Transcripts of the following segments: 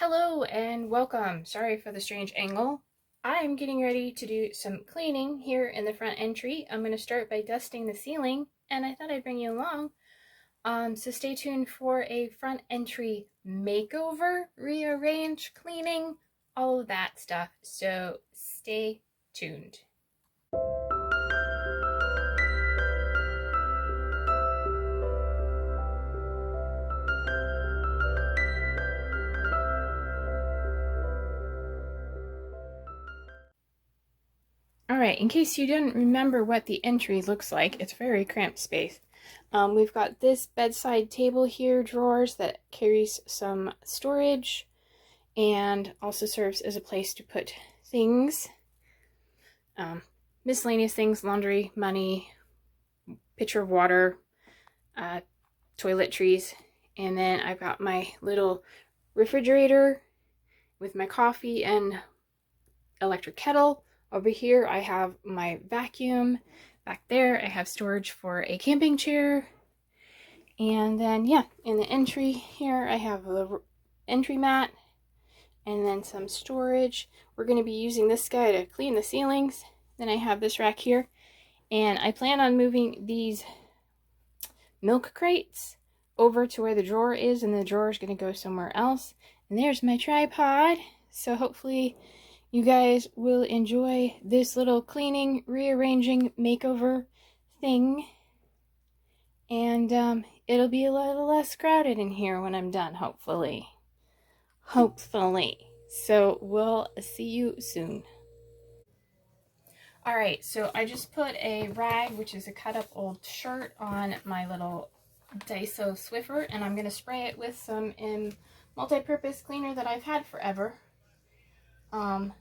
Hello and welcome. Sorry for the strange angle. I'm getting ready to do some cleaning here in the front entry. I'm going to start by dusting the ceiling, and I thought I'd bring you along. So stay tuned for a front entry makeover, rearrange, cleaning, all of that stuff. So stay tuned. Alright, in case you didn't remember what the entry looks like, it's a very cramped space. We've got this bedside table here, drawers that carries some storage and also serves as a place to put things, miscellaneous things, laundry, money, pitcher of water, toiletries. And then I've got my little refrigerator with my coffee and electric kettle. Over here I have my vacuum. Back there I have storage for a camping chair. And then in the entry here I have the entry mat and then some storage. We're going to be using this guy to clean the ceilings. Then I have this rack here, and I plan on moving these milk crates over to where the drawer is, and the drawer is going to go somewhere else. And there's my tripod. So hopefully you guys will enjoy this little cleaning, rearranging, makeover thing. And it'll be a little less crowded in here when I'm done, hopefully. So we'll see you soon. Alright, so I just put a rag, which is a cut up old shirt, on my little Daiso Swiffer, and I'm going to spray it with some multi-purpose cleaner that I've had forever. And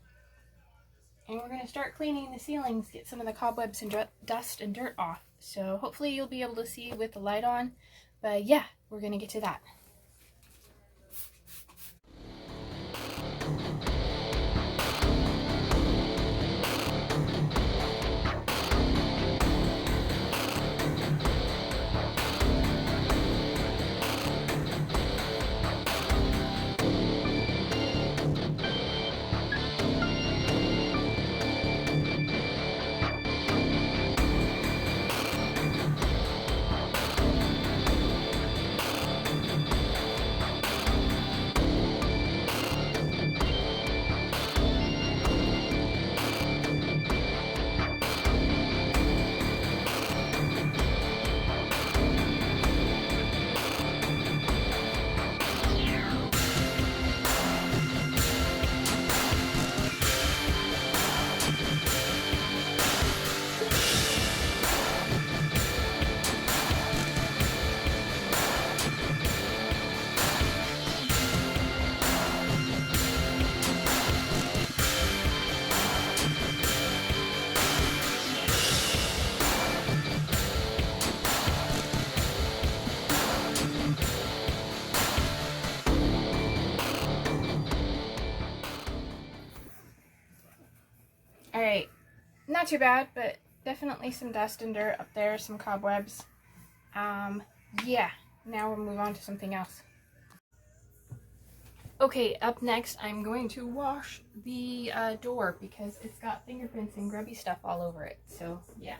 we're going to start cleaning the ceilings, get some of the cobwebs and dust and dirt off. So hopefully you'll be able to see with the light on. But yeah, we're going to get to that. Alright, not too bad, but definitely some dust and dirt up there, some cobwebs. Yeah, now we'll move on to something else. Okay, up next I'm going to wash the door because it's got fingerprints and grubby stuff all over it, so yeah.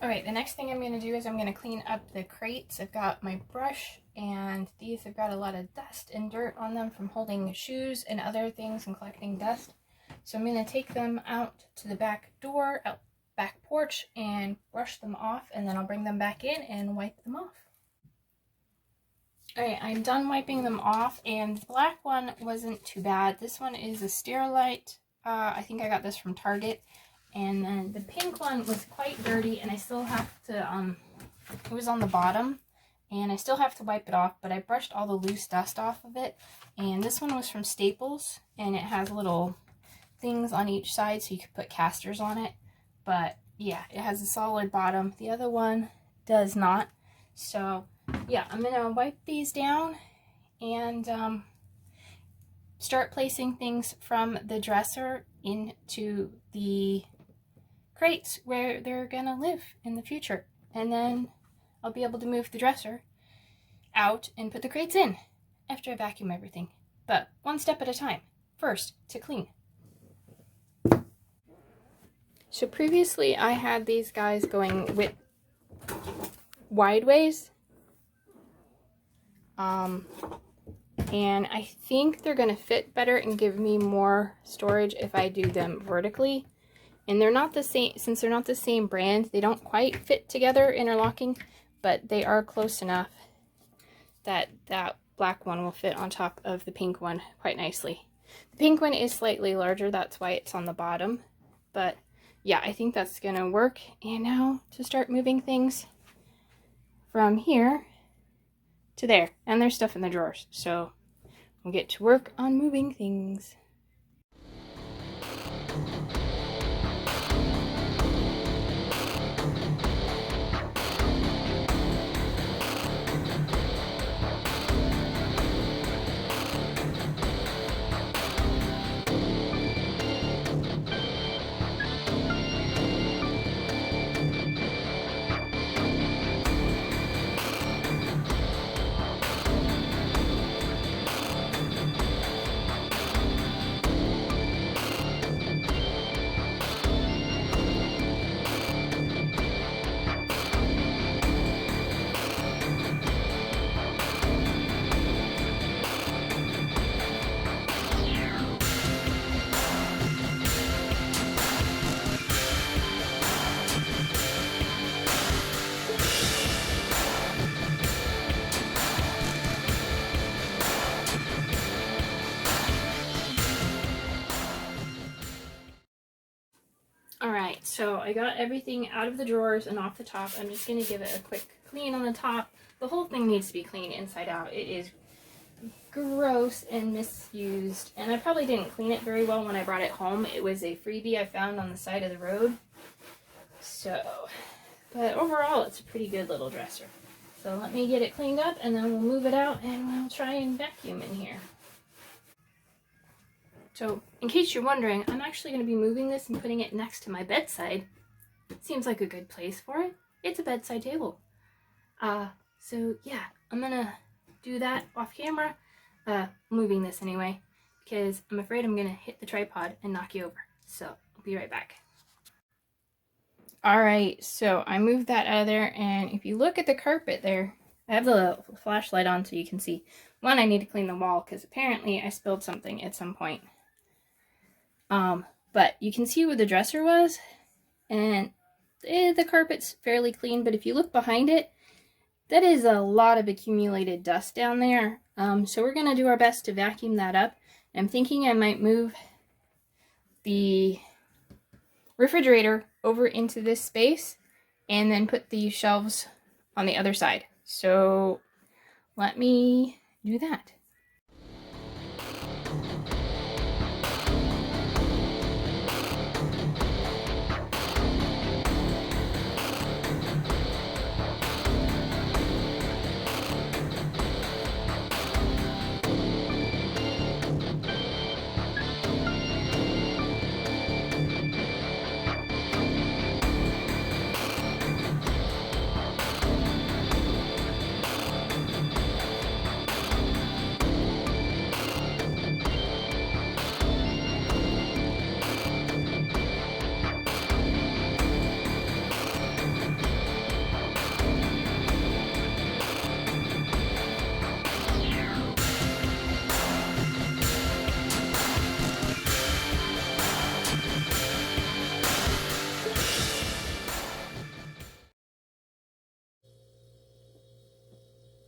Alright, the next thing I'm going to do is I'm going to clean up the crates. I've got my brush, and these have got a lot of dust and dirt on them from holding shoes and other things and collecting dust. So I'm going to take them out to the back door, out back porch, and brush them off, and then I'll bring them back in and wipe them off. Alright, I'm done wiping them off, and the black one wasn't too bad. This one is a Sterilite. I think I got this from Target. And then the pink one was quite dirty, and I still have to, it was on the bottom, and I still have to wipe it off, but I brushed all the loose dust off of it. And this one was from Staples, and it has little things on each side so you could put casters on it. But yeah, it has a solid bottom. The other one does not. So yeah, I'm gonna wipe these down and start placing things from the dresser into the crates where they're gonna live in the future, and then I'll be able to move the dresser out and put the crates in after I vacuum everything. But one step at a time. First, to clean. So previously I had these guys going with wideways, and I think they're gonna fit better and give me more storage if I do them vertically. And they're not the same, since they're not the same brand, they don't quite fit together interlocking, but they are close enough that that black one will fit on top of the pink one quite nicely. The pink one is slightly larger, that's why it's on the bottom. But yeah, I think that's gonna work. And now to start moving things from here to there. And there's stuff in the drawers, so we'll get to work on moving things. Alright, so I got everything out of the drawers and off the top. I'm just going to give it a quick clean on the top. The whole thing needs to be clean inside out. It is gross and misused, and I probably didn't clean it very well when I brought it home. It was a freebie I found on the side of the road. So, but overall it's a pretty good little dresser. So let me get it cleaned up, and then we'll move it out and we'll try and vacuum in here. So, in case you're wondering, I'm actually going to be moving this and putting it next to my bedside. Seems like a good place for it. It's a bedside table. So yeah, I'm going to do that off camera. Moving this anyway, because I'm afraid I'm going to hit the tripod and knock you over. So, I'll be right back. Alright, so I moved that out of there, and if you look at the carpet there, I have the flashlight on so you can see. One, I need to clean the wall, because apparently I spilled something at some point. But you can see where the dresser was, and the carpet's fairly clean, but if you look behind it, that is a lot of accumulated dust down there. So we're going to do our best to vacuum that up. I'm thinking I might move the refrigerator over into this space and then put the shelves on the other side. So let me do that.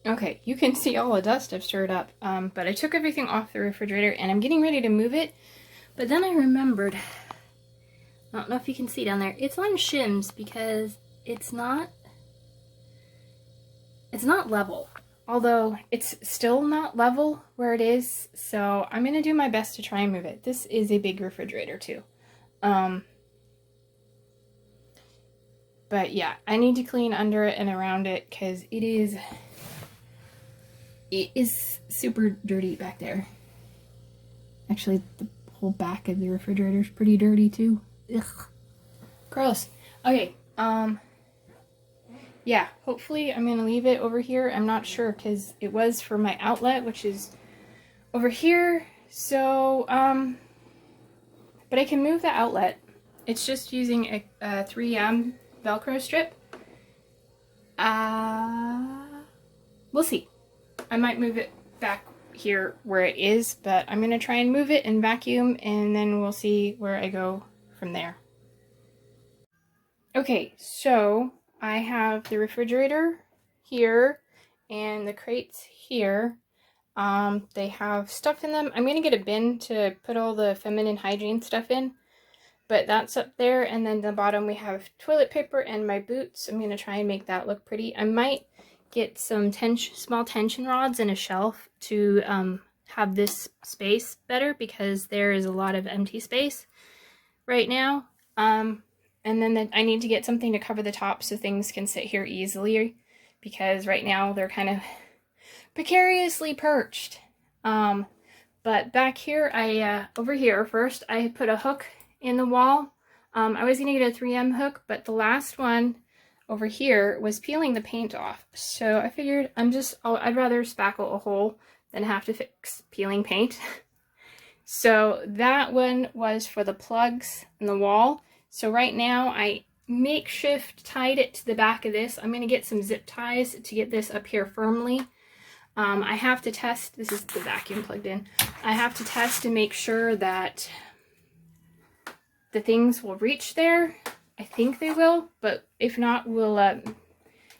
Okay, you can see all the dust I've stirred up, but I took everything off the refrigerator and I'm getting ready to move it, but then I remembered, I don't know if you can see down there, it's on shims because it's not level. Although it's still not level where it is, so I'm gonna do my best to try and move it. This is a big refrigerator too. But yeah, I need to clean under it and around it because it is super dirty back there. Actually, the whole back of the refrigerator is pretty dirty too. Ugh. Gross. Okay, yeah, hopefully I'm gonna leave it over here. I'm not sure because it was for my outlet, which is over here. So, but I can move the outlet. It's just using a 3M Velcro strip. We'll see. I might move it back here where it is, but I'm gonna try and move it and vacuum, and then we'll see where I go from there. Okay, so I have the refrigerator here and the crates here. They have stuff in them. I'm gonna get a bin to put all the feminine hygiene stuff in, but that's up there. And then the bottom we have toilet paper and my boots. I'm gonna try and make that look pretty. I might get some small tension rods and a shelf to have this space better because there is a lot of empty space right now. And then I need to get something to cover the top so things can sit here easily because right now they're kind of precariously perched. But back here, over here first, I put a hook in the wall. I was gonna get a 3M hook, but the last one over here was peeling the paint off. So I figured I'd rather spackle a hole than have to fix peeling paint. So that one was for the plugs in the wall. So right now I makeshift tied it to the back of this. I'm gonna get some zip ties to get this up here firmly. I have to test, this is the vacuum plugged in. I have to test to make sure that the things will reach there. I think they will, but if not, we'll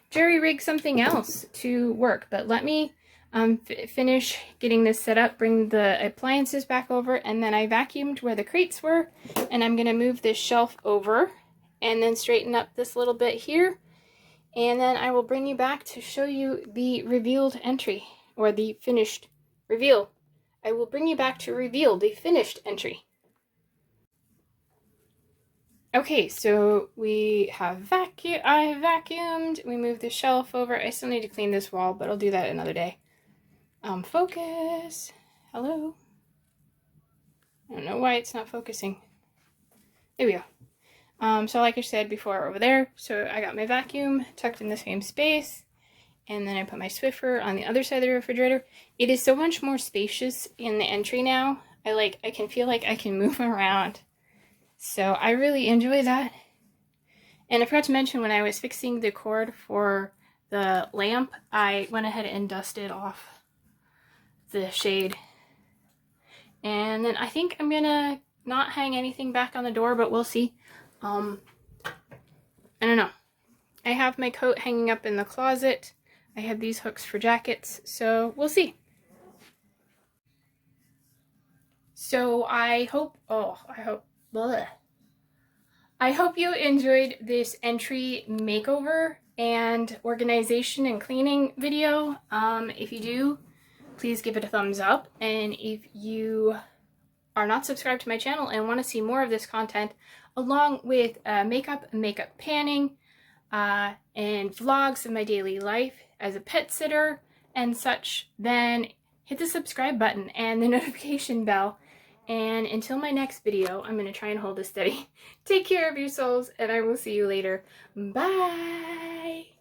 jerry rig something else to work. But let me finish getting this set up, bring the appliances back over, and then I vacuumed where the crates were, and I'm gonna move this shelf over and then straighten up this little bit here, and then I will bring you back to show you the revealed entry, or the finished reveal. I will bring you back to reveal the finished entry. Okay, so I have vacuumed, we moved the shelf over. I still need to clean this wall, but I'll do that another day. Focus. Hello. I don't know why it's not focusing. There we go. So like I said before, over there, so I got my vacuum tucked in the same space, and then I put my Swiffer on the other side of the refrigerator. It is so much more spacious in the entry now. I can feel like I can move around. So I really enjoy that. And I forgot to mention, when I was fixing the cord for the lamp, I went ahead and dusted off the shade. And then I think I'm gonna not hang anything back on the door, but we'll see. I don't know. I have my coat hanging up in the closet. I have these hooks for jackets, so we'll see. So I hope you enjoyed this entry makeover and organization and cleaning video. If you do, please give it a thumbs up. And if you are not subscribed to my channel and want to see more of this content, along with makeup panning, and vlogs of my daily life as a pet sitter and such, then hit the subscribe button and the notification bell. And until my next video, I'm going to try and hold this steady. Take care of your souls, and I will see you later. Bye!